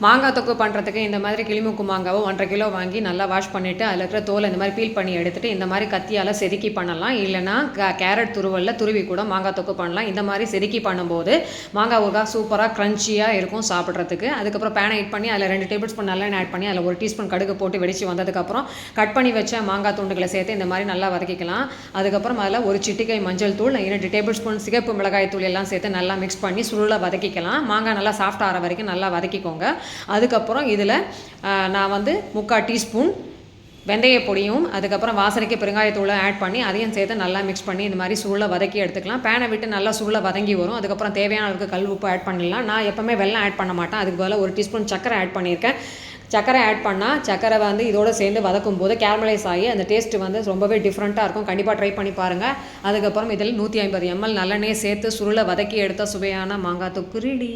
மாங்காய் தொக்கு பண்ணுறதுக்கு இந்த மாதிரி கிளிமூக்கு மாங்காவை 1.5 கிலோ வாங்கி நல்லா வாஷ் பண்ணிவிட்டு அதில் இருக்கிற தோலை இந்த மாதிரி பீல் பண்ணி எடுத்துகிட்டு இந்த மாதிரி கத்தியால் செதுக்கி பண்ணலாம். இல்லைனா கேரட் துருவலில் துருவி கூட மாங்காய் தொக்கு பண்ணலாம். இந்த மாதிரி செதுக்கி பண்ணும்போது மாங்காய் ஊறுகாய் சூப்பராக க்ரன்ச்சியாக இருக்கும் சாப்பிட்றதுக்கு. அதுக்கப்புறம் பேனை ஹீட் பண்ணி அதில் 2 டேபிள் ஸ்பூன் நல்லெண்ணெய் ஆட் பண்ணி அதில் 1 டீஸ்பூன் கடுகு போட்டு வெடிச்சு வந்ததுக்கப்புறம் கட் பண்ணி வச்ச மாங்காய் துண்டுகளை சேர்த்து இந்த மாதிரி நல்லா வதக்கிக்கலாம். அதுக்கப்புறம் அதில் 1 சிட்டிகை மஞ்சள் தூள், 2 டேபிள் ஸ்பூன் சிகப்பு மிளகாய் தூள் எல்லாம் சேர்த்து நல்லா மிக்ஸ் பண்ணி சுருளை வதக்கிக்கலாம். மாங்காய் நல்லா சாஃப்ட் ஆகிற வரைக்கும் நல்லா வதக்கிக்கோங்க. அதுக்கப்புறம் இதில் நான் 3/4 டீஸ்பூன் வெந்தய பொடியும் அதுக்கப்புறம் வாசனைக்கு பெருங்காயத்தூளை ஆட் பண்ணி அதையும் சேர்த்து நல்லா மிக்ஸ் பண்ணி இந்த மாதிரி சுருளை வதக்கி எடுத்துக்கலாம். பேனை விட்டு நல்லா சுருளை வதங்கி வரும். அதுக்கப்புறம் தேவையான அளவுக்கு கல் உப்பு ஆட் பண்ணிடலாம். நான் எப்போவுமே வெல்லம் ஆட் பண்ண மாட்டேன். அதுக்கு பதிலாக 1 டீஸ்பூன் சக்கரை ஆட் பண்ணியிருக்கேன். சக்கரை ஆட் பண்ணால் சக்கரை இதோடு சேர்ந்து வதக்கும் போது கேரமலைஸ் ஆகி அந்த டேஸ்ட்டு ரொம்பவே டிஃப்ரெண்ட்டாக இருக்கும். கண்டிப்பாக ட்ரை பண்ணி பாருங்கள். அதுக்கப்புறம் இதில் 150 ml நல்லெண்ணெயை சேர்த்து சுருளை வதக்கி எடுத்த சுவையான மாங்காய் தொக்கு ரெடி.